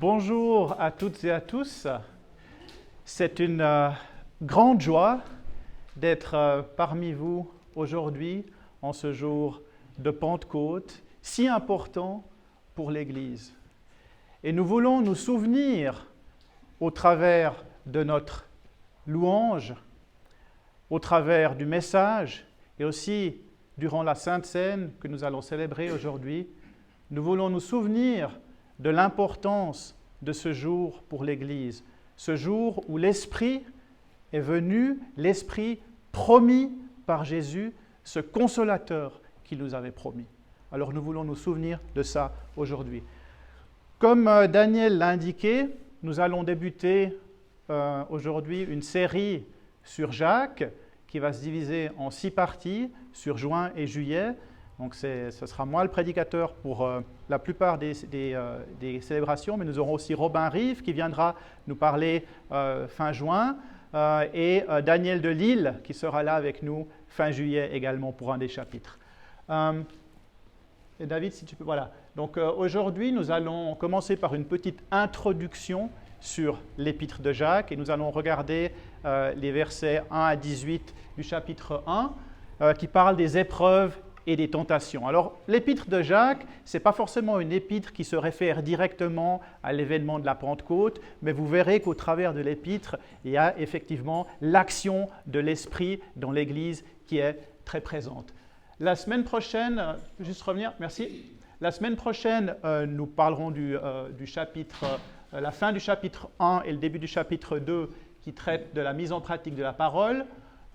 Bonjour à toutes et à tous. C'est une grande joie d'être parmi vous aujourd'hui en ce jour de Pentecôte, si important pour l'Église. Et nous voulons nous souvenir au travers de notre louange, au travers du message et aussi durant la Sainte Seine que nous allons célébrer aujourd'hui, nous voulons nous souvenir de l'importance de ce jour pour l'Église, ce jour où l'Esprit est venu, l'Esprit promis par Jésus, ce consolateur qu'il nous avait promis. Alors nous voulons nous souvenir de ça aujourd'hui. Comme Daniel l'a indiqué, nous allons débuter aujourd'hui une série sur Jacques qui va se diviser en 6 parties sur juin et juillet. Donc ce sera moi le prédicateur pour la plupart des célébrations, mais nous aurons aussi Robin Rive qui viendra nous parler fin juin et Daniel de Lille qui sera là avec nous fin juillet également pour un des chapitres. Et David, si tu peux, voilà. Donc aujourd'hui, nous allons commencer par une petite introduction sur l'épître de Jacques et nous allons regarder les versets 1 à 18 du chapitre 1 qui parlent des épreuves et des tentations. Alors, l'épître de Jacques, ce n'est pas forcément une épître qui se réfère directement à l'événement de la Pentecôte, mais vous verrez qu'au travers de l'épître, il y a effectivement l'action de l'Esprit dans l'Église qui est très présente. La semaine prochaine, juste revenir, merci. La semaine prochaine, nous parlerons du chapitre, la fin du chapitre 1 et le début du chapitre 2 qui traite de la mise en pratique de la parole.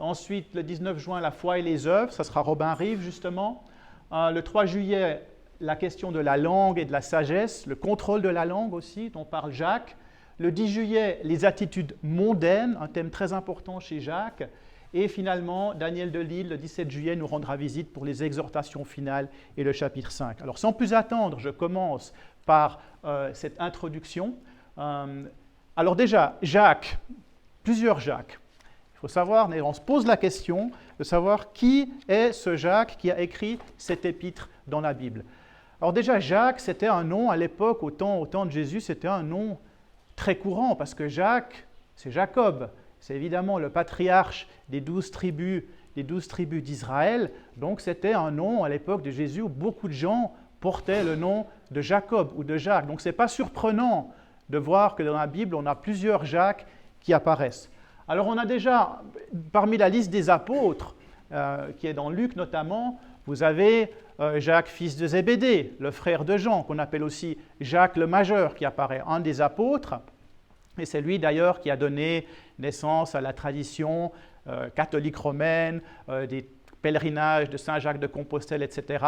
Ensuite, le 19 juin, la foi et les œuvres, ça sera Robin Rive justement. Le 3 juillet, la question de la langue et de la sagesse, le contrôle de la langue aussi, dont parle Jacques. Le 10 juillet, les attitudes mondaines, un thème très important chez Jacques. Et finalement, Daniel de Lille, le 17 juillet, nous rendra visite pour les exhortations finales et le chapitre 5. Alors sans plus attendre, je commence par cette introduction. Alors déjà, Jacques, plusieurs Jacques. Il faut savoir, on se pose la question de savoir qui est ce Jacques qui a écrit cette épître dans la Bible. Alors déjà, Jacques, c'était un nom à l'époque, au temps de Jésus, c'était un nom très courant parce que Jacques, c'est Jacob. C'est évidemment le patriarche des 12 tribus d'Israël. Donc c'était un nom à l'époque de Jésus où beaucoup de gens portaient le nom de Jacob ou de Jacques. Donc ce n'est pas surprenant de voir que dans la Bible, on a plusieurs Jacques qui apparaissent. Alors on a déjà, parmi la liste des apôtres, qui est dans Luc notamment, vous avez Jacques, fils de Zébédée, le frère de Jean, qu'on appelle aussi Jacques le Majeur, qui apparaît un des apôtres. Et c'est lui d'ailleurs qui a donné naissance à la tradition catholique romaine, des pèlerinages de Saint-Jacques de Compostelle, etc.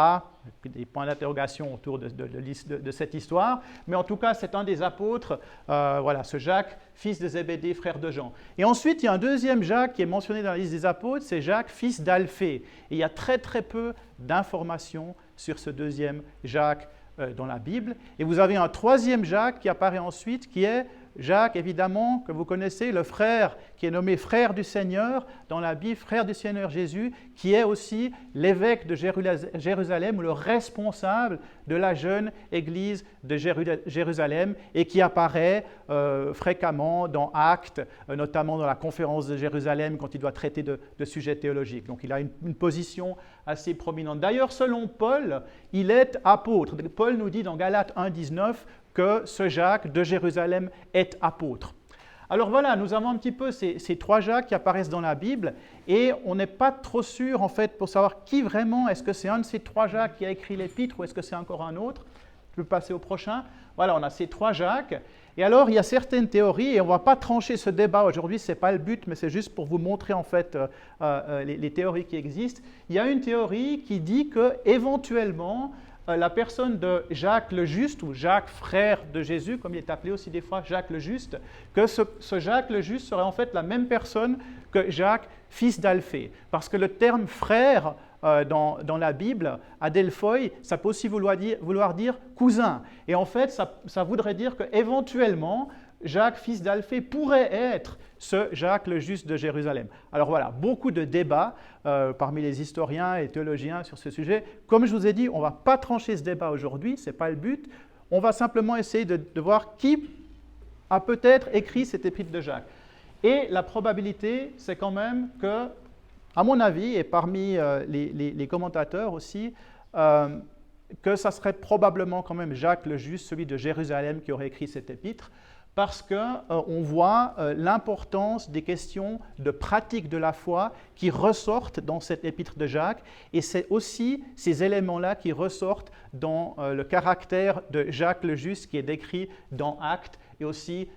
Des points d'interrogation autour de cette histoire. Mais en tout cas, c'est un des apôtres, voilà, ce Jacques, fils de Zébédée, frère de Jean. Et ensuite, il y a un deuxième Jacques qui est mentionné dans la liste des apôtres, c'est Jacques, fils d'Alphée. Et il y a très très peu d'informations sur ce deuxième Jacques dans la Bible. Et vous avez un troisième Jacques qui apparaît ensuite, qui est Jacques, évidemment, que vous connaissez, le frère qui est nommé frère du Seigneur dans la Bible, frère du Seigneur Jésus, qui est aussi l'évêque de Jérusalem, ou le responsable de la jeune église de Jérusalem, et qui apparaît fréquemment dans Actes, notamment dans la conférence de Jérusalem, quand il doit traiter de sujets théologiques. Donc il a une position assez prominente. D'ailleurs, selon Paul, il est apôtre. Paul nous dit dans Galates 1,19 que ce Jacques de Jérusalem est apôtre. Alors voilà, nous avons un petit peu ces 3 Jacques qui apparaissent dans la Bible et on n'est pas trop sûr en fait pour savoir qui vraiment, est-ce que c'est un de ces 3 Jacques qui a écrit l'épître ou est-ce que c'est encore un autre. Je peux passer au prochain. Voilà, on a ces 3 Jacques. Et alors, il y a certaines théories, et on ne va pas trancher ce débat aujourd'hui, ce n'est pas le but, mais c'est juste pour vous montrer en fait les théories qui existent. Il y a une théorie qui dit qu'éventuellement, la personne de Jacques le Juste, ou Jacques frère de Jésus, comme il est appelé aussi des fois Jacques le Juste, que ce Jacques le Juste serait en fait la même personne que Jacques, fils d'Alphée. Parce que le terme frère dans la Bible, adelphoi, ça peut aussi vouloir dire cousin. Et en fait, ça voudrait dire qu'éventuellement, Jacques, fils d'Alphée, pourrait être ce Jacques le Juste de Jérusalem. Alors voilà, beaucoup de débats parmi les historiens et théologiens sur ce sujet. Comme je vous ai dit, on ne va pas trancher ce débat aujourd'hui, ce n'est pas le but. on va simplement essayer de voir qui a peut-être écrit cette épître de Jacques. Et la probabilité, c'est quand même que, à mon avis, et parmi les commentateurs aussi, que ça serait probablement quand même Jacques le Juste, celui de Jérusalem, qui aurait écrit cette épître, parce qu'on voit l'importance des questions de pratique de la foi qui ressortent dans cette épître de Jacques, et c'est aussi ces éléments-là qui ressortent dans le caractère de Jacques le Juste qui est décrit dans Actes et aussi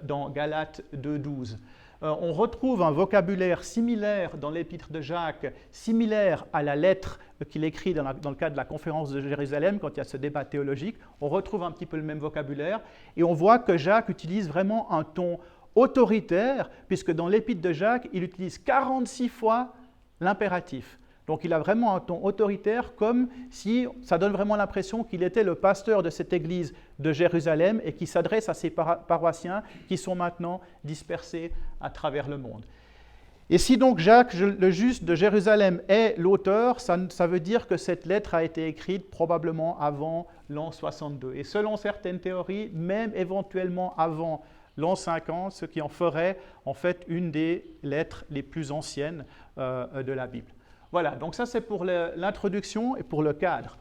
dans Galates 2.12. On retrouve un vocabulaire similaire dans l'épître de Jacques, similaire à la lettre qu'il écrit dans le cadre de la conférence de Jérusalem, quand il y a ce débat théologique. On retrouve un petit peu le même vocabulaire, et on voit que Jacques utilise vraiment un ton autoritaire, puisque dans l'épître de Jacques, il utilise 46 fois l'impératif. Donc il a vraiment un ton autoritaire, comme si ça donne vraiment l'impression qu'il était le pasteur de cette église de Jérusalem et qui s'adresse à ses paroissiens qui sont maintenant dispersés à travers le monde. Et si donc Jacques le Juste de Jérusalem est l'auteur, ça veut dire que cette lettre a été écrite probablement avant l'an 62. Et selon certaines théories, même éventuellement avant l'an 50, ce qui en ferait en fait une des lettres les plus anciennes de la Bible. Voilà, donc ça c'est pour l'introduction et pour le cadre.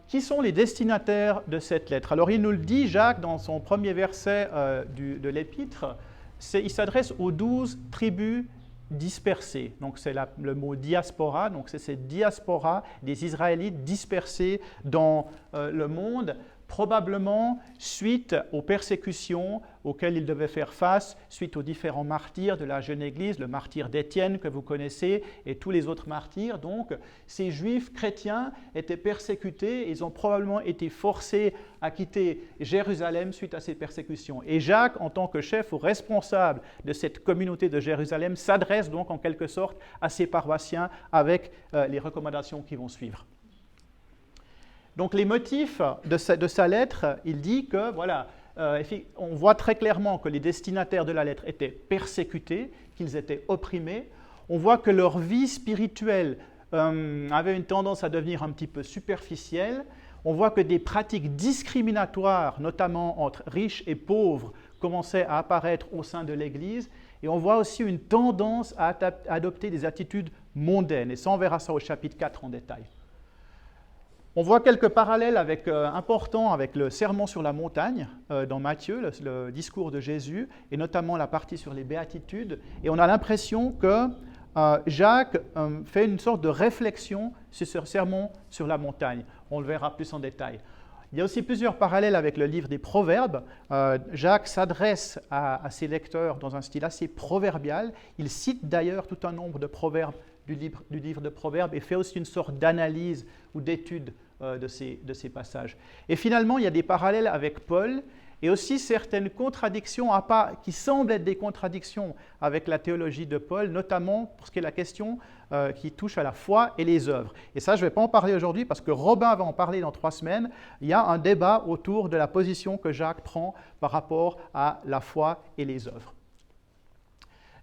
Qui sont les destinataires de cette lettre? Alors il nous le dit, Jacques, dans son premier verset de l'épître, il s'adresse aux 12 tribus dispersées. Donc c'est le mot diaspora, donc c'est cette diaspora des Israélites dispersés dans le monde, probablement suite aux persécutions auxquelles ils devaient faire face, suite aux différents martyrs de la jeune Église, le martyr d'Étienne que vous connaissez et tous les autres martyrs. Donc, ces Juifs chrétiens étaient persécutés, ils ont probablement été forcés à quitter Jérusalem suite à ces persécutions. Et Jacques, en tant que chef ou responsable de cette communauté de Jérusalem, s'adresse donc en quelque sorte à ses paroissiens avec les recommandations qui vont suivre. Donc les motifs de sa lettre, il dit que, voilà, on voit très clairement que les destinataires de la lettre étaient persécutés, qu'ils étaient opprimés. On voit que leur vie spirituelle avait une tendance à devenir un petit peu superficielle. On voit que des pratiques discriminatoires, notamment entre riches et pauvres, commençaient à apparaître au sein de l'Église. Et on voit aussi une tendance à adopter des attitudes mondaines. Et ça, on verra ça au chapitre 4 en détail. On voit quelques parallèles importants avec le sermon sur la montagne dans Matthieu, le discours de Jésus, et notamment la partie sur les béatitudes. Et on a l'impression que Jacques fait une sorte de réflexion sur ce sermon sur la montagne. On le verra plus en détail. Il y a aussi plusieurs parallèles avec le livre des Proverbes. Jacques s'adresse à ses lecteurs dans un style assez proverbial. Il cite d'ailleurs tout un nombre de proverbes du livre de Proverbes et fait aussi une sorte d'analyse ou d'étude de ces passages. Et finalement, il y a des parallèles avec Paul et aussi certaines contradictions qui semblent être des contradictions avec la théologie de Paul, notamment pour ce qui est la question qui touche à la foi et les œuvres. Et ça, je ne vais pas en parler aujourd'hui parce que Robin va en parler dans 3 semaines. Il y a un débat autour de la position que Jacques prend par rapport à la foi et les œuvres.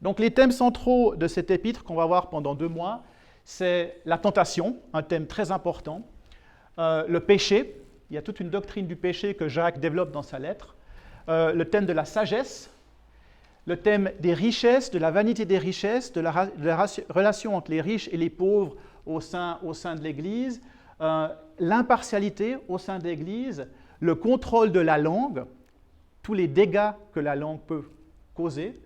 Donc les thèmes centraux de cet épître qu'on va voir pendant 2 mois, c'est la tentation, un thème très important, le péché, il y a toute une doctrine du péché que Jacques développe dans sa lettre, le thème de la sagesse, le thème des richesses, de la vanité des richesses, de la relation entre les riches et les pauvres au sein de l'Église, l'impartialité au sein de l'Église, le contrôle de la langue, tous les dégâts que la langue peut causer,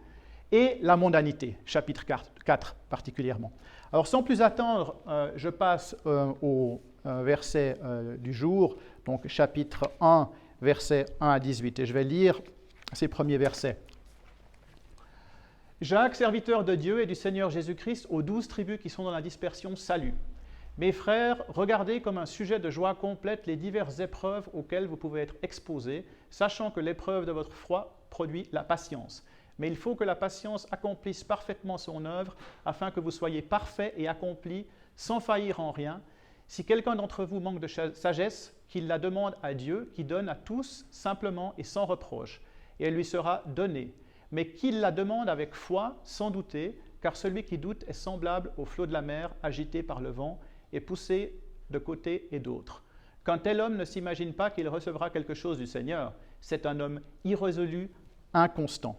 et la mondanité, chapitre 4 particulièrement. Alors sans plus attendre, je passe au verset du jour, donc chapitre 1, versets 1 à 18, et je vais lire ces premiers versets. Jacques, serviteur de Dieu et du Seigneur Jésus-Christ, aux 12 tribus qui sont dans la dispersion, salut. Mes frères, regardez comme un sujet de joie complète les diverses épreuves auxquelles vous pouvez être exposés, sachant que l'épreuve de votre foi produit la patience. Mais il faut que la patience accomplisse parfaitement son œuvre, afin que vous soyez parfaits et accomplis, sans faillir en rien. Si quelqu'un d'entre vous manque de sagesse, qu'il la demande à Dieu, qui donne à tous simplement et sans reproche, et elle lui sera donnée. Mais qu'il la demande avec foi, sans douter, car celui qui doute est semblable au flot de la mer, agité par le vent et poussé de côté et d'autre. qu'un tel homme ne s'imagine pas qu'il recevra quelque chose du Seigneur. C'est un homme irrésolu, inconstant.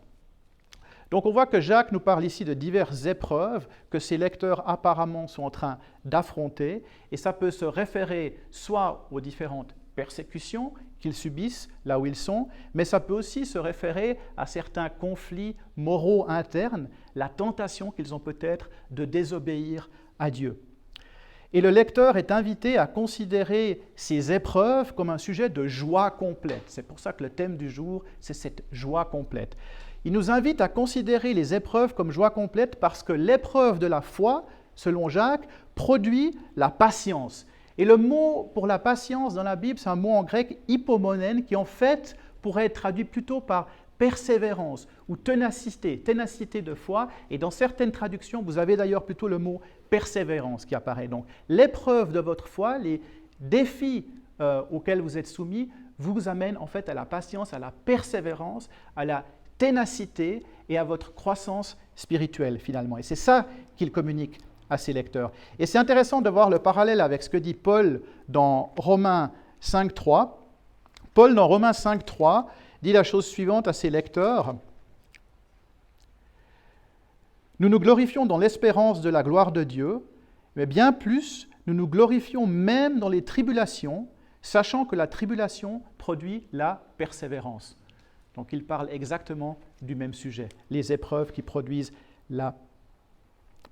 Donc on voit que Jacques nous parle ici de diverses épreuves que ses lecteurs apparemment sont en train d'affronter, et ça peut se référer soit aux différentes persécutions qu'ils subissent là où ils sont, mais ça peut aussi se référer à certains conflits moraux internes, la tentation qu'ils ont peut-être de désobéir à Dieu. Et le lecteur est invité à considérer ces épreuves comme un sujet de joie complète. C'est pour ça que le thème du jour, c'est cette joie complète. Il nous invite à considérer les épreuves comme joie complète parce que l'épreuve de la foi, selon Jacques, produit la patience. Et le mot pour la patience dans la Bible, c'est un mot en grec hypomonène qui en fait pourrait être traduit plutôt par persévérance ou ténacité de foi. Et dans certaines traductions, vous avez d'ailleurs plutôt le mot persévérance qui apparaît. Donc l'épreuve de votre foi, les défis auxquels vous êtes soumis, vous amènent en fait à la patience, à la persévérance, à la ténacité et à votre croissance spirituelle finalement. Et c'est ça qu'il communique à ses lecteurs. Et c'est intéressant de voir le parallèle avec ce que dit Paul dans Romains 5.3. Paul, dans Romains 5.3, dit la chose suivante à ses lecteurs. « Nous nous glorifions dans l'espérance de la gloire de Dieu, mais bien plus, nous nous glorifions même dans les tribulations, sachant que la tribulation produit la persévérance. » Donc il parle exactement du même sujet, les épreuves qui produisent la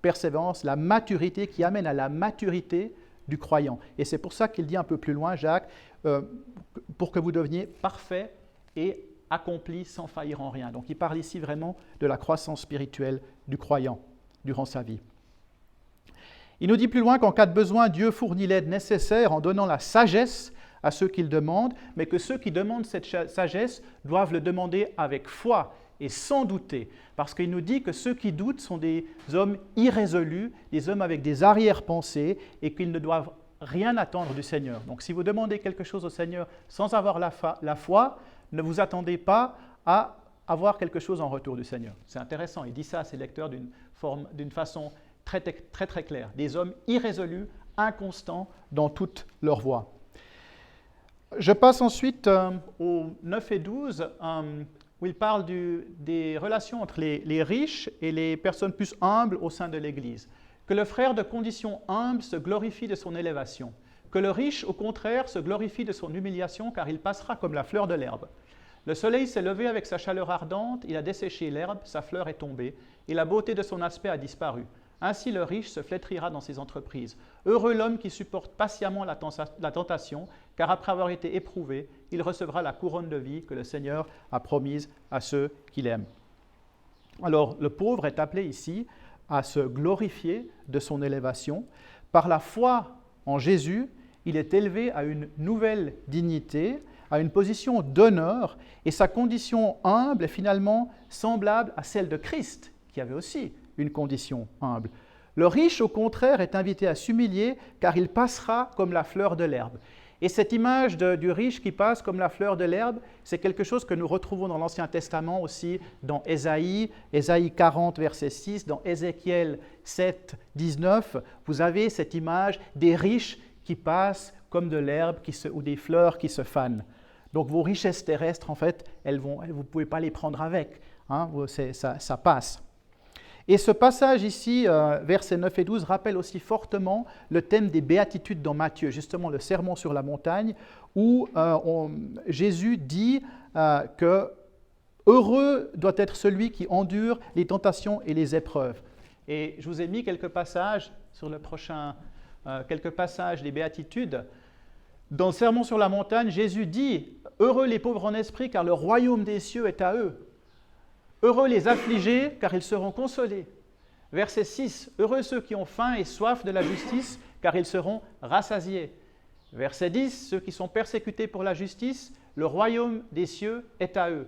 persévérance, la maturité, qui amène à la maturité du croyant. Et c'est pour ça qu'il dit un peu plus loin, Jacques, pour que vous deveniez parfaits et accomplis sans faillir en rien. Donc il parle ici vraiment de la croissance spirituelle du croyant durant sa vie. Il nous dit plus loin qu'en cas de besoin, Dieu fournit l'aide nécessaire en donnant la sagesse à ceux qui le demandent, mais que ceux qui demandent cette sagesse doivent le demander avec foi et sans douter, parce qu'il nous dit que ceux qui doutent sont des hommes irrésolus, des hommes avec des arrière-pensées, et qu'ils ne doivent rien attendre du Seigneur. Donc si vous demandez quelque chose au Seigneur sans avoir la foi, ne vous attendez pas à avoir quelque chose en retour du Seigneur. C'est intéressant, il dit ça à ses lecteurs d'une façon très, très, très claire. Des hommes irrésolus, inconstants dans toute leur voie. Je passe ensuite aux 9 et 12, où il parle des relations entre les riches et les personnes plus humbles au sein de l'Église. Que le frère de condition humble se glorifie de son élévation. Que le riche, au contraire, se glorifie de son humiliation, car il passera comme la fleur de l'herbe. Le soleil s'est levé avec sa chaleur ardente, il a desséché l'herbe, sa fleur est tombée, et la beauté de son aspect a disparu. Ainsi le riche se flétrira dans ses entreprises. Heureux l'homme qui supporte patiemment la tentation, car après avoir été éprouvé, il recevra la couronne de vie que le Seigneur a promise à ceux qui l'aiment. Alors, le pauvre est appelé ici à se glorifier de son élévation. Par la foi en Jésus, il est élevé à une nouvelle dignité, à une position d'honneur, et sa condition humble est finalement semblable à celle de Christ, qui avait aussi une condition humble. Le riche, au contraire, est invité à s'humilier, car il passera comme la fleur de l'herbe. Et cette image du riche qui passe comme la fleur de l'herbe, c'est quelque chose que nous retrouvons dans l'Ancien Testament aussi, dans Ésaïe 40, verset 6, dans Ézéchiel 7, 19. Vous avez cette image des riches qui passent comme de l'herbe ou des fleurs qui se fanent. Donc vos richesses terrestres, en fait, vous ne pouvez pas les prendre avec. Hein, ça passe. Et ce passage ici, versets 9 et 12, rappelle aussi fortement le thème des béatitudes dans Matthieu, justement le sermon sur la montagne, où Jésus dit que heureux doit être celui qui endure les tentations et les épreuves. Et je vous ai mis quelques passages sur le prochain, quelques passages des béatitudes. Dans le sermon sur la montagne, Jésus dit « Heureux les pauvres en esprit, car le royaume des cieux est à eux. Heureux les affligés, car ils seront consolés. » Verset 6, « Heureux ceux qui ont faim et soif de la justice, car ils seront rassasiés. » Verset 10, « Ceux qui sont persécutés pour la justice, le royaume des cieux est à eux. »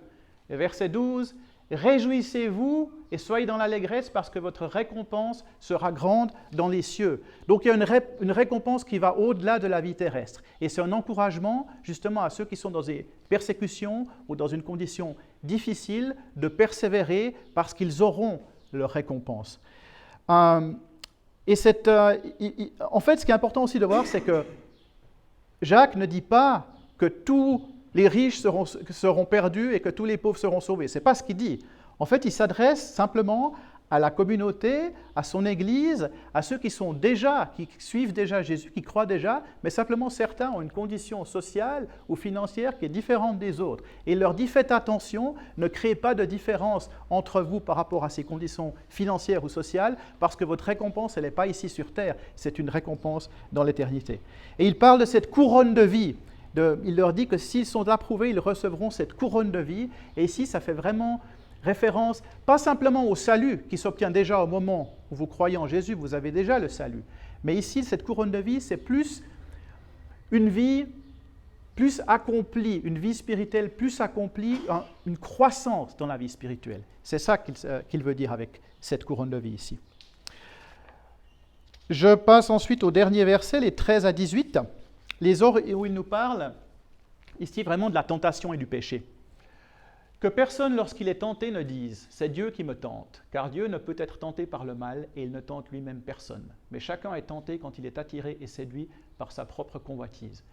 Et verset 12, « Réjouissez-vous et soyez dans l'allégresse, parce que votre récompense sera grande dans les cieux. » Donc il y a une récompense qui va au-delà de la vie terrestre. Et c'est un encouragement justement à ceux qui sont dans des persécutions ou dans une condition difficile de persévérer parce qu'ils auront leur récompense. En fait, ce qui est important aussi de voir, c'est que Jacques ne dit pas que tous les riches seront perdus et que tous les pauvres seront sauvés. Ce n'est pas ce qu'il dit. En fait, il s'adresse simplement à la communauté, à son Église, à ceux qui suivent déjà Jésus, qui croient déjà, mais simplement certains ont une condition sociale ou financière qui est différente des autres. Et il leur dit, faites attention, ne créez pas de différence entre vous par rapport à ces conditions financières ou sociales, parce que votre récompense, elle n'est pas ici sur terre, c'est une récompense dans l'éternité. Et il parle de cette couronne de vie. Il leur dit que s'ils sont approuvés, ils recevront cette couronne de vie. Et ici, ça fait vraiment référence, pas simplement au salut qui s'obtient déjà au moment où vous croyez en Jésus, vous avez déjà le salut. Mais ici, cette couronne de vie, c'est plus une vie plus accomplie, une vie spirituelle plus accomplie, une croissance dans la vie spirituelle. C'est ça qu'il veut dire avec cette couronne de vie ici. Je passe ensuite au dernier verset, les 13 à 18, où il nous parle ici vraiment de la tentation et du péché. Que personne, lorsqu'il est tenté, ne dise « c'est Dieu qui me tente », car Dieu ne peut être tenté par le mal et il ne tente lui-même personne. Mais chacun est tenté quand il est attiré et séduit par sa propre convoitise.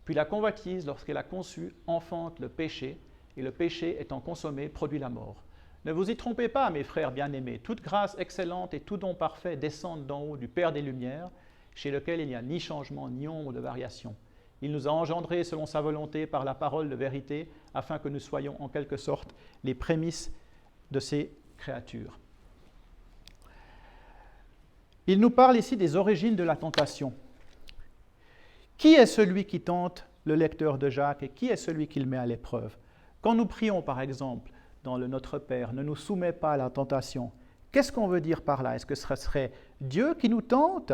Puis la convoitise, lorsqu'elle a conçu, enfante le péché, et le péché, étant consommé, produit la mort. Ne vous y trompez pas, mes frères bien-aimés, toute grâce excellente et tout don parfait descendent d'en haut du Père des Lumières, chez lequel il n'y a ni changement ni ombre de variation. Il nous a engendrés selon sa volonté par la parole de vérité, afin que nous soyons en quelque sorte les prémices de ces créatures. Il nous parle ici des origines de la tentation. Qui est celui qui tente le lecteur de Jacques et qui est celui qui le met à l'épreuve? Quand nous prions, par exemple, dans le Notre Père, ne nous soumets pas à la tentation. Qu'est-ce qu'on veut dire par là? Est-ce que ce serait Dieu qui nous tente?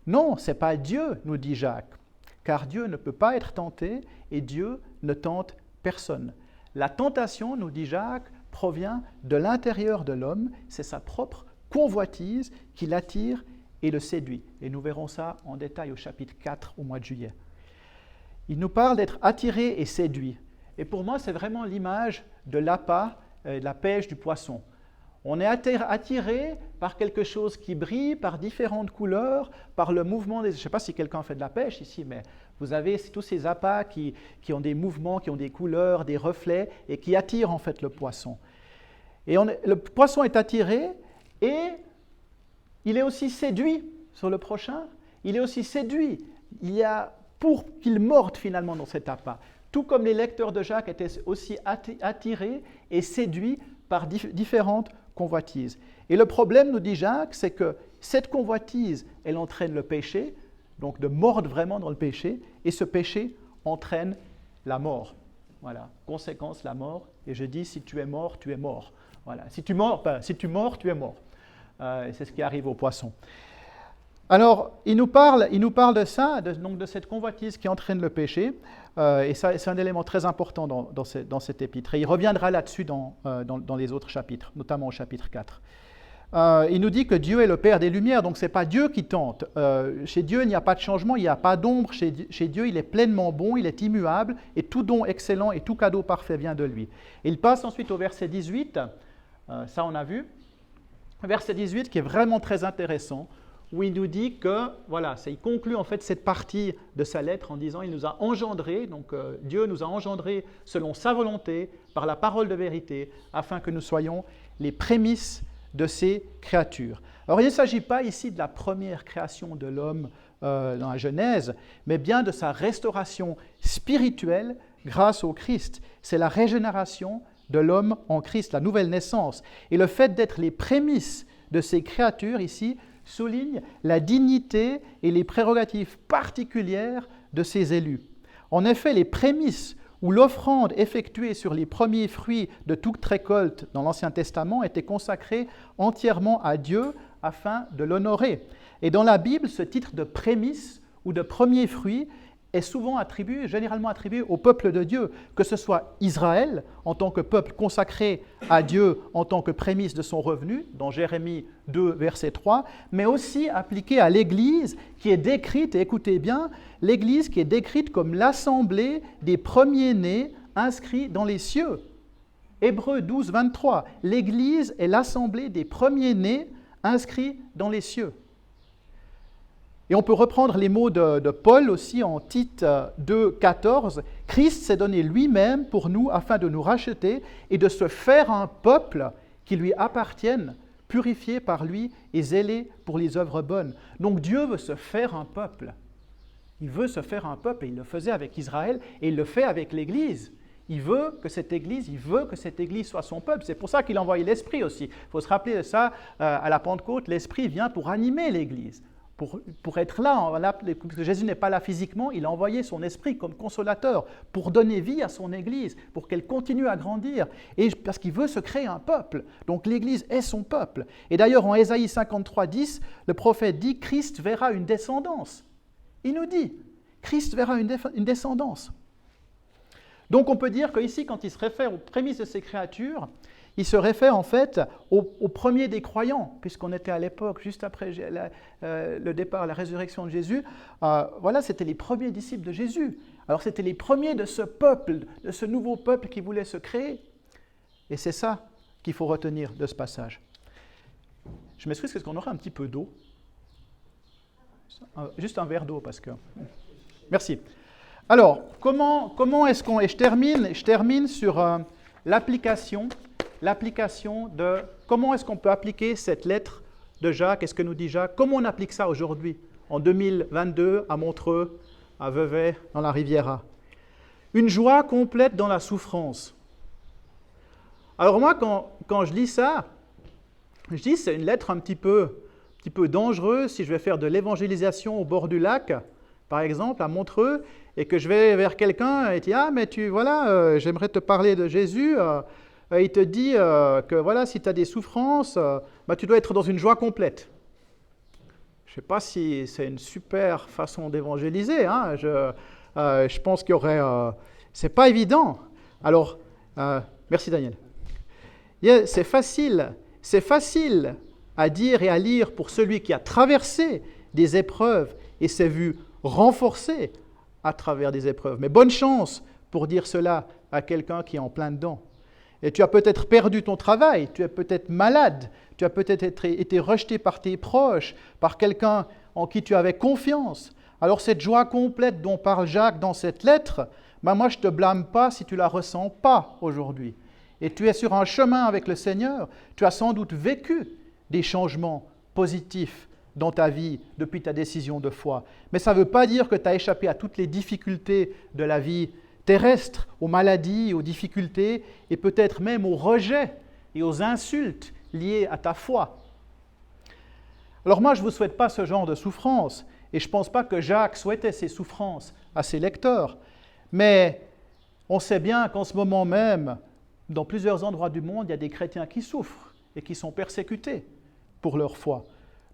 Non, ce n'est pas Dieu, nous dit Jacques. Car Dieu ne peut pas être tenté et Dieu ne tente personne. La tentation, nous dit Jacques, provient de l'intérieur de l'homme, c'est sa propre convoitise qui l'attire et le séduit. Et nous verrons ça en détail au chapitre 4 au mois de juillet. Il nous parle d'être attiré et séduit. Et pour moi, c'est vraiment l'image de l'appât, de la pêche du poisson. On est attiré par quelque chose qui brille, par différentes couleurs, par le mouvement des... Je ne sais pas si quelqu'un fait de la pêche ici, mais vous avez tous ces appâts qui ont des mouvements, qui ont des couleurs, des reflets, et qui attirent en fait le poisson. Et le poisson est attiré, et il est aussi séduit sur le prochain. Il est aussi séduit. Il y a pour qu'il morde finalement dans cet appât. Tout comme les lecteurs de Jacques étaient aussi attirés et séduits par différentes convoitises. Et le problème, nous dit Jacques, c'est que cette convoitise, elle entraîne le péché, donc de mordre vraiment dans le péché, et ce péché entraîne la mort. Voilà, conséquence, la mort. Et je dis, si tu es mort, tu es mort. Voilà, si tu mords, tu es mort. C'est ce qui arrive aux poissons. Alors, il nous parle de ça, donc de cette convoitise qui entraîne le péché, et ça, c'est un élément très important dans cet épître. Et il reviendra là-dessus dans les autres chapitres, notamment au chapitre 4. Il nous dit que Dieu est le Père des Lumières, donc ce n'est pas Dieu qui tente. Chez Dieu, il n'y a pas de changement, il n'y a pas d'ombre. Chez Dieu, il est pleinement bon, il est immuable, et tout don excellent et tout cadeau parfait vient de lui. Et il passe ensuite au verset 18, ça on a vu, verset 18 qui est vraiment très intéressant, où il nous dit que, voilà, il conclut en fait cette partie de sa lettre en disant « Il nous a engendrés, donc Dieu nous a engendrés selon sa volonté, par la parole de vérité, afin que nous soyons les prémices de ces créatures. » Alors il ne s'agit pas ici de la première création de l'homme dans la Genèse, mais bien de sa restauration spirituelle grâce au Christ. C'est la régénération de l'homme en Christ, la nouvelle naissance. Et le fait d'être les prémices de ces créatures ici souligne la dignité et les prérogatives particulières de ces élus. En effet, les prémices ou l'offrande effectuée sur les premiers fruits de toute récolte dans l'Ancien Testament était consacrée entièrement à Dieu afin de l'honorer. Et dans la Bible, ce titre de prémices ou de premier fruit est généralement attribué au peuple de Dieu, que ce soit Israël en tant que peuple consacré à Dieu en tant que prémisse de son revenu, dans Jérémie 2, verset 3, mais aussi appliqué à l'Église qui est décrite, et écoutez bien, l'Église qui est décrite comme l'assemblée des premiers-nés inscrits dans les cieux. Hébreux 12, 23, l'Église est l'assemblée des premiers-nés inscrits dans les cieux. Et on peut reprendre les mots de Paul aussi en Tite 2, 14. « Christ s'est donné lui-même pour nous afin de nous racheter et de se faire un peuple qui lui appartienne, purifié par lui et zélé pour les œuvres bonnes. » Donc Dieu veut se faire un peuple. Il veut se faire un peuple et il le faisait avec Israël et il le fait avec l'Église. Il veut que cette Église soit son peuple. C'est pour ça qu'il a envoyé l'Esprit aussi. Il faut se rappeler de ça à la Pentecôte. L'Esprit vient pour animer l'Église. Pour être là, parce que Jésus n'est pas là physiquement, il a envoyé son esprit comme consolateur pour donner vie à son Église, pour qu'elle continue à grandir, et parce qu'il veut se créer un peuple. Donc l'Église est son peuple. Et d'ailleurs en Ésaïe 53, 10, le prophète dit « Christ verra une descendance ». Il nous dit « Christ verra une descendance ». Donc on peut dire qu'ici, quand il se réfère aux prémices de ces créatures, il se réfère en fait au premier des croyants, puisqu'on était à l'époque, juste après le départ, la résurrection de Jésus. Voilà, c'était les premiers disciples de Jésus. Alors c'était les premiers de ce peuple, de ce nouveau peuple qui voulait se créer. Et c'est ça qu'il faut retenir de ce passage. Je m'excuse, est-ce qu'on aurait un petit peu d'eau? Juste un verre d'eau, parce que... Merci. Alors, comment est-ce qu'on... Et je termine sur l'application de comment est-ce qu'on peut appliquer cette lettre de Jacques. Est-ce que nous dit Jacques? Comment on applique ça aujourd'hui, en 2022, à Montreux, à Vevey, dans la Riviera? Une joie complète dans la souffrance. Alors moi, quand je lis ça, je dis c'est une lettre un petit peu dangereuse si je vais faire de l'évangélisation au bord du lac, par exemple, à Montreux, et que je vais vers quelqu'un et dis « Ah, mais j'aimerais te parler de Jésus ». Il te dit que voilà, si tu as des souffrances, tu dois être dans une joie complète. Je ne sais pas si c'est une super façon d'évangéliser. Hein. Je pense qu'il y aurait... c'est pas évident. Alors, merci Daniel. C'est facile à dire et à lire pour celui qui a traversé des épreuves et s'est vu renforcé à travers des épreuves. Mais bonne chance pour dire cela à quelqu'un qui est en plein dedans. Et tu as peut-être perdu ton travail, tu es peut-être malade, tu as peut-être été rejeté par tes proches, par quelqu'un en qui tu avais confiance. Alors cette joie complète dont parle Jacques dans cette lettre, moi je ne te blâme pas si tu ne la ressens pas aujourd'hui. Et tu es sur un chemin avec le Seigneur, tu as sans doute vécu des changements positifs dans ta vie depuis ta décision de foi. Mais ça ne veut pas dire que tu as échappé à toutes les difficultés de la vie terrestre, aux maladies, aux difficultés et peut-être même aux rejets et aux insultes liées à ta foi. Alors moi, je ne vous souhaite pas ce genre de souffrance et je ne pense pas que Jacques souhaitait ces souffrances à ses lecteurs. Mais on sait bien qu'en ce moment même, dans plusieurs endroits du monde, il y a des chrétiens qui souffrent et qui sont persécutés pour leur foi.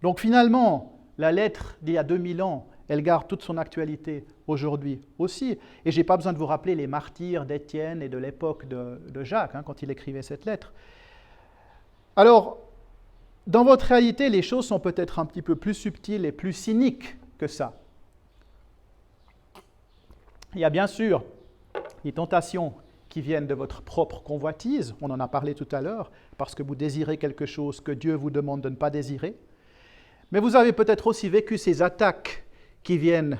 Donc finalement, la lettre d'il y a 2000 ans, elle garde toute son actualité aujourd'hui aussi. Et je n'ai pas besoin de vous rappeler les martyrs d'Étienne et de l'époque de Jacques, quand il écrivait cette lettre. Alors, dans votre réalité, les choses sont peut-être un petit peu plus subtiles et plus cyniques que ça. Il y a bien sûr les tentations qui viennent de votre propre convoitise, on en a parlé tout à l'heure, parce que vous désirez quelque chose que Dieu vous demande de ne pas désirer. Mais vous avez peut-être aussi vécu ces attaques qui viennent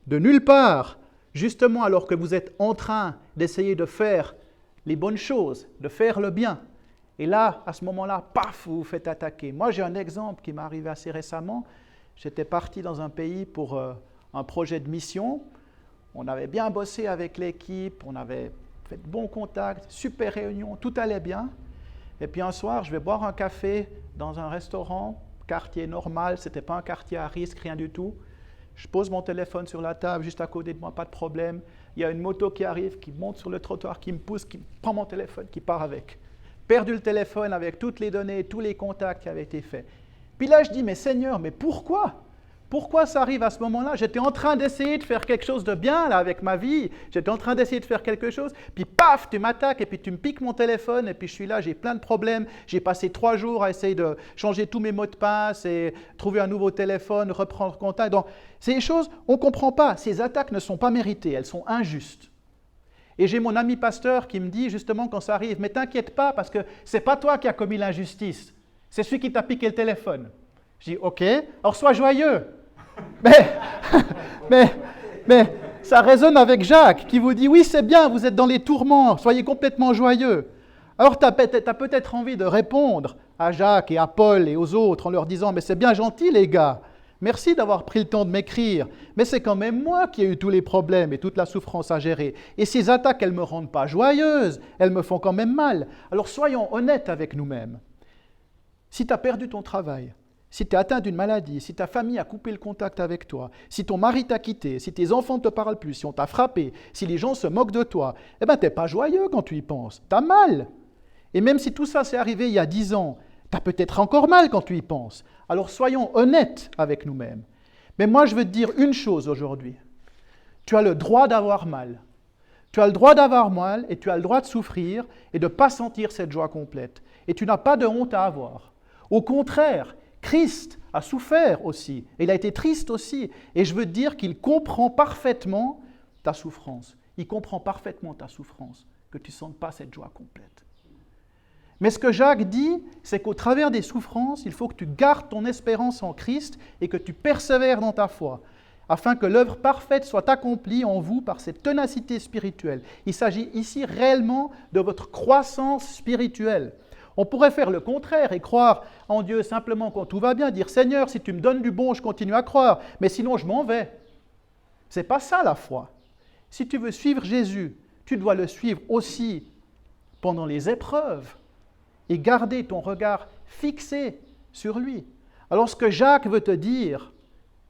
de nulle part, justement alors que vous êtes en train d'essayer de faire les bonnes choses, de faire le bien. Et là, à ce moment-là, paf, vous vous faites attaquer. Moi, j'ai un exemple qui m'est arrivé assez récemment. J'étais parti dans un pays pour un projet de mission. On avait bien bossé avec l'équipe, on avait fait de bons contacts, super réunion, tout allait bien. Et puis un soir, je vais boire un café dans un restaurant, quartier normal, ce n'était pas un quartier à risque, rien du tout. Je pose mon téléphone sur la table, juste à côté de moi, pas de problème. Il y a une moto qui arrive, qui monte sur le trottoir, qui me pousse, qui prend mon téléphone, qui part avec. Perdu le téléphone avec toutes les données, tous les contacts qui avaient été faits. Puis là, je dis, mais Seigneur, mais pourquoi ? Pourquoi ça arrive à ce moment-là? J'étais en train d'essayer de faire quelque chose de bien là, avec ma vie. J'étais en train d'essayer de faire quelque chose. Puis paf, tu m'attaques et puis tu me piques mon téléphone. Et puis je suis là, j'ai plein de problèmes. J'ai passé 3 jours à essayer de changer tous mes mots de passe et trouver un nouveau téléphone, reprendre contact. Donc, ces choses, on ne comprend pas. Ces attaques ne sont pas méritées, elles sont injustes. Et j'ai mon ami pasteur qui me dit justement quand ça arrive, mais t'inquiète pas parce que ce n'est pas toi qui as commis l'injustice. C'est celui qui t'a piqué le téléphone. Je dis, ok, alors sois joyeux. Mais, mais ça résonne avec Jacques qui vous dit, oui, c'est bien, vous êtes dans les tourments, soyez complètement joyeux. Alors tu as peut-être envie de répondre à Jacques et à Paul et aux autres en leur disant, mais c'est bien gentil les gars, merci d'avoir pris le temps de m'écrire, mais c'est quand même moi qui ai eu tous les problèmes et toute la souffrance à gérer. Et ces attaques, elles ne me rendent pas joyeuse, elles me font quand même mal. Alors soyons honnêtes avec nous-mêmes. Si tu as perdu ton travail, si tu es atteint d'une maladie, si ta famille a coupé le contact avec toi, si ton mari t'a quitté, si tes enfants ne te parlent plus, si on t'a frappé, si les gens se moquent de toi, eh bien, tu n'es pas joyeux quand tu y penses. Tu as mal. Et même si tout ça s'est arrivé il y a 10 ans, tu as peut-être encore mal quand tu y penses. Alors soyons honnêtes avec nous-mêmes. Mais moi, je veux te dire une chose aujourd'hui. Tu as le droit d'avoir mal. Tu as le droit d'avoir mal et tu as le droit de souffrir et de ne pas sentir cette joie complète. Et tu n'as pas de honte à avoir. Au contraire, Christ a souffert aussi, et il a été triste aussi, et je veux te dire qu'il comprend parfaitement ta souffrance. Il comprend parfaitement ta souffrance, que tu ne sentes pas cette joie complète. Mais ce que Jacques dit, c'est qu'au travers des souffrances, il faut que tu gardes ton espérance en Christ et que tu persévères dans ta foi, afin que l'œuvre parfaite soit accomplie en vous par cette ténacité spirituelle. Il s'agit ici réellement de votre croissance spirituelle. On pourrait faire le contraire et croire en Dieu simplement quand tout va bien, dire « Seigneur, si tu me donnes du bon, je continue à croire, mais sinon je m'en vais. » Ce n'est pas ça la foi. Si tu veux suivre Jésus, tu dois le suivre aussi pendant les épreuves et garder ton regard fixé sur lui. Alors ce que Jacques veut te dire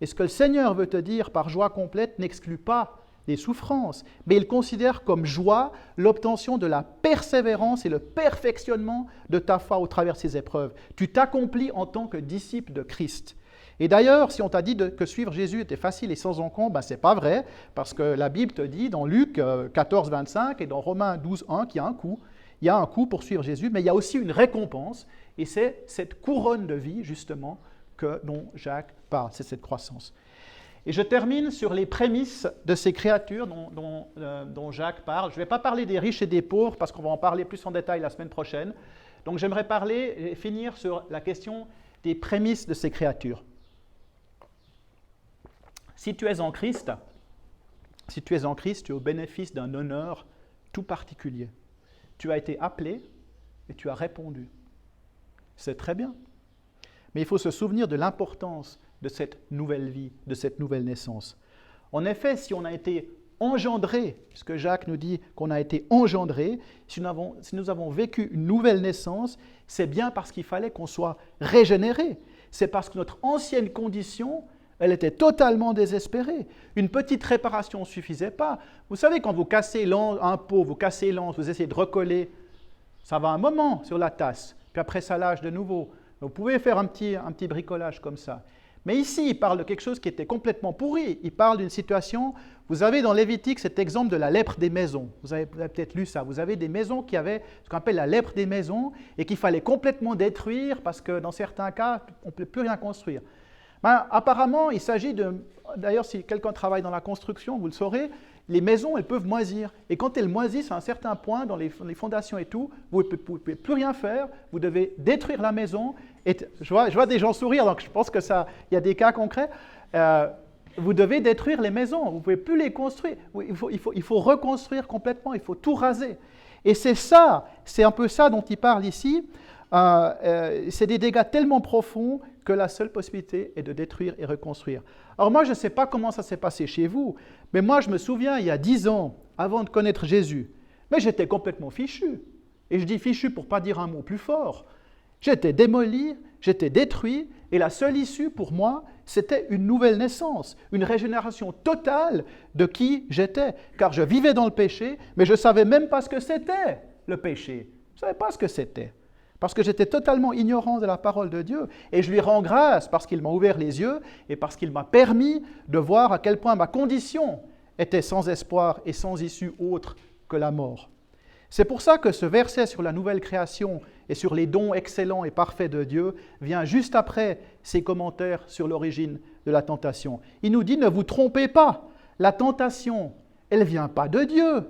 et ce que le Seigneur veut te dire par joie complète n'exclut pas les souffrances, mais il considère comme joie l'obtention de la persévérance et le perfectionnement de ta foi au travers de ces épreuves. Tu t'accomplis en tant que disciple de Christ. Et d'ailleurs, si on t'a dit que suivre Jésus était facile et sans encombre, ce n'est pas vrai, parce que la Bible te dit dans Luc 14, 25 et dans Romains 12, 1 qu'il y a un coût. Il y a un coût pour suivre Jésus, mais il y a aussi une récompense, et c'est cette couronne de vie, justement, dont Jacques parle, c'est cette croissance. Et je termine sur les prémices de ces créatures dont Jacques parle. Je ne vais pas parler des riches et des pauvres, parce qu'on va en parler plus en détail la semaine prochaine. Donc j'aimerais parler et finir sur la question des prémices de ces créatures. Si tu es en Christ, tu es au bénéfice d'un honneur tout particulier. Tu as été appelé et tu as répondu. C'est très bien. Mais il faut se souvenir de l'importance de cette nouvelle vie, de cette nouvelle naissance. En effet, si on a été engendré, puisque Jacques nous dit qu'on a été engendré, si nous avons vécu une nouvelle naissance, c'est bien parce qu'il fallait qu'on soit régénéré. C'est parce que notre ancienne condition, elle était totalement désespérée. Une petite réparation ne suffisait pas. Vous savez, quand vous cassez un pot, vous cassez l'anse, vous essayez de recoller, ça va un moment sur la tasse, puis après ça lâche de nouveau. Vous pouvez faire un petit bricolage comme ça. Mais ici, il parle de quelque chose qui était complètement pourri. Il parle d'une situation, vous avez dans Lévitique cet exemple de la lèpre des maisons. Vous avez peut-être lu ça. Vous avez des maisons qui avaient ce qu'on appelle la lèpre des maisons et qu'il fallait complètement détruire parce que dans certains cas, on ne peut plus rien construire. Apparemment, il s'agit de... D'ailleurs, si quelqu'un travaille dans la construction, vous le saurez, les maisons, elles peuvent moisir. Et quand elles moisissent à un certain point, dans les fondations et tout, vous ne pouvez plus rien faire, vous devez détruire la maison. Et je vois des gens sourire, donc je pense qu'il y a des cas concrets. Vous devez détruire les maisons, vous ne pouvez plus les construire. Il faut reconstruire complètement, il faut tout raser. Et c'est un peu ça dont il parle ici. C'est des dégâts tellement profonds que la seule possibilité est de détruire et reconstruire. Alors moi, je ne sais pas comment ça s'est passé chez vous, mais moi, je me souviens, il y a 10 ans, avant de connaître Jésus, mais j'étais complètement fichu. Et je dis fichu pour ne pas dire un mot plus fort. J'étais démoli, j'étais détruit, et la seule issue pour moi, c'était une nouvelle naissance, une régénération totale de qui j'étais. Car je vivais dans le péché, mais je ne savais même pas ce que c'était le péché. Je ne savais pas ce que c'était. Parce que j'étais totalement ignorant de la parole de Dieu. Et je lui rends grâce parce qu'il m'a ouvert les yeux et parce qu'il m'a permis de voir à quel point ma condition était sans espoir et sans issue autre que la mort. C'est pour ça que ce verset sur la nouvelle création et sur les dons excellents et parfaits de Dieu vient juste après ses commentaires sur l'origine de la tentation. Il nous dit « Ne vous trompez pas, la tentation, elle ne vient pas de Dieu,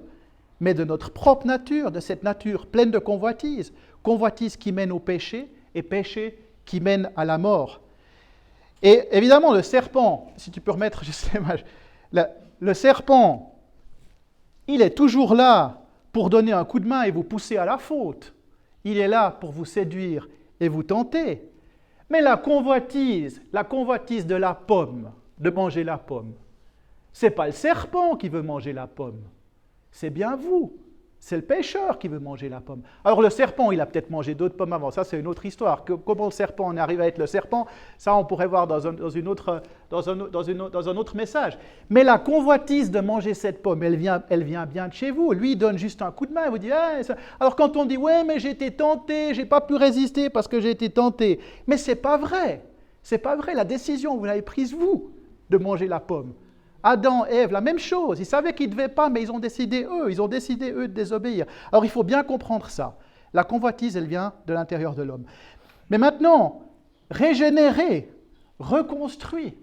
mais de notre propre nature, de cette nature pleine de convoitise, convoitise qui mène au péché et péché qui mène à la mort. » Et évidemment, le serpent, si tu peux remettre juste l'image, le serpent, il est toujours là pour donner un coup de main et vous pousser à la faute. Il est là pour vous séduire et vous tenter. Mais la convoitise de la pomme, de manger la pomme, ce n'est pas le serpent qui veut manger la pomme, c'est bien vous. C'est le pécheur qui veut manger la pomme. Alors le serpent, il a peut-être mangé d'autres pommes avant. Ça, c'est une autre histoire. Comment le serpent en arrive à être le serpent, ça, on pourrait voir dans un autre message. Mais la convoitise de manger cette pomme, elle vient bien de chez vous. Lui, il donne juste un coup de main. Il vous dit, ah, ça. Alors quand on dit, ouais, mais j'ai été tenté, j'ai pas pu résister parce que j'ai été tenté. Mais c'est pas vrai. C'est pas vrai. La décision, vous l'avez prise vous de manger la pomme. Adam, Ève, la même chose. Ils savaient qu'ils ne devaient pas, mais ils ont décidé, eux, de désobéir. Alors, il faut bien comprendre ça. La convoitise, elle vient de l'intérieur de l'homme. Mais maintenant, régénéré, reconstruit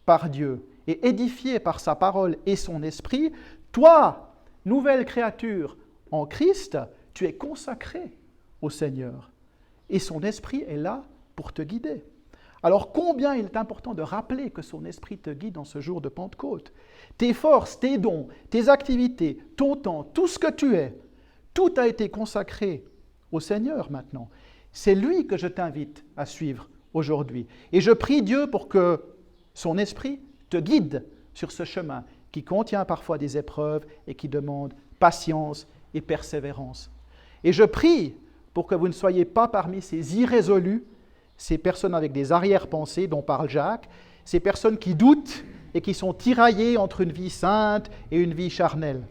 par Dieu et édifié par sa parole et son esprit, toi, nouvelle créature en Christ, tu es consacré au Seigneur. Et son esprit est là pour te guider. Alors combien il est important de rappeler que son esprit te guide en ce jour de Pentecôte. Tes forces, tes dons, tes activités, ton temps, tout ce que tu es, tout a été consacré au Seigneur maintenant. C'est lui que je t'invite à suivre aujourd'hui. Et je prie Dieu pour que son esprit te guide sur ce chemin qui contient parfois des épreuves et qui demande patience et persévérance. Et je prie pour que vous ne soyez pas parmi ces irrésolus, ces personnes avec des arrière-pensées dont parle Jacques, ces personnes qui doutent et qui sont tiraillées entre une vie sainte et une vie charnelle.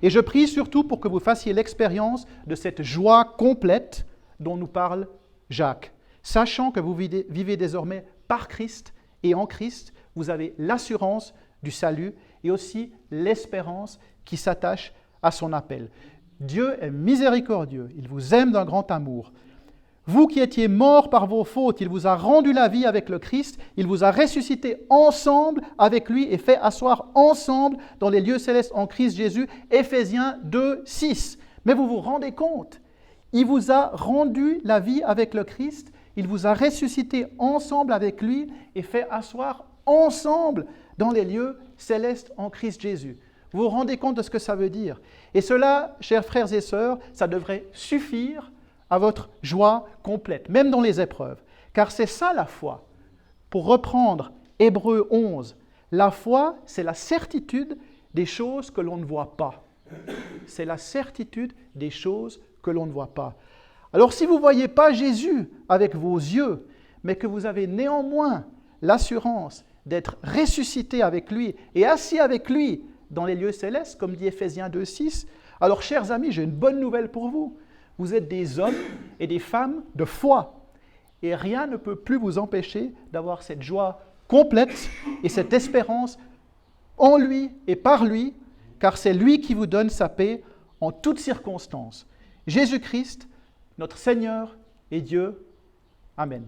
Et je prie surtout pour que vous fassiez l'expérience de cette joie complète dont nous parle Jacques. Sachant que vous vivez désormais par Christ et en Christ, vous avez l'assurance du salut et aussi l'espérance qui s'attache à son appel. Dieu est miséricordieux, il vous aime d'un grand amour. Vous qui étiez morts par vos fautes, il vous a rendu la vie avec le Christ, il vous a ressuscité ensemble avec lui et fait asseoir ensemble dans les lieux célestes en Christ Jésus, Éphésiens 2, 6. Mais vous vous rendez compte, il vous a rendu la vie avec le Christ, il vous a ressuscité ensemble avec lui et fait asseoir ensemble dans les lieux célestes en Christ Jésus. Vous vous rendez compte de ce que ça veut dire? Et cela, chers frères et sœurs, ça devrait suffire à votre joie complète, même dans les épreuves. Car c'est ça la foi. Pour reprendre Hébreux 11, la foi, c'est la certitude des choses que l'on ne voit pas. C'est la certitude des choses que l'on ne voit pas. Alors si vous ne voyez pas Jésus avec vos yeux, mais que vous avez néanmoins l'assurance d'être ressuscité avec lui et assis avec lui dans les lieux célestes, comme dit Éphésiens 2, 6, alors chers amis, j'ai une bonne nouvelle pour vous. Vous êtes des hommes et des femmes de foi. Et rien ne peut plus vous empêcher d'avoir cette joie complète et cette espérance en lui et par lui, car c'est lui qui vous donne sa paix en toutes circonstances. Jésus-Christ, notre Seigneur et Dieu. Amen.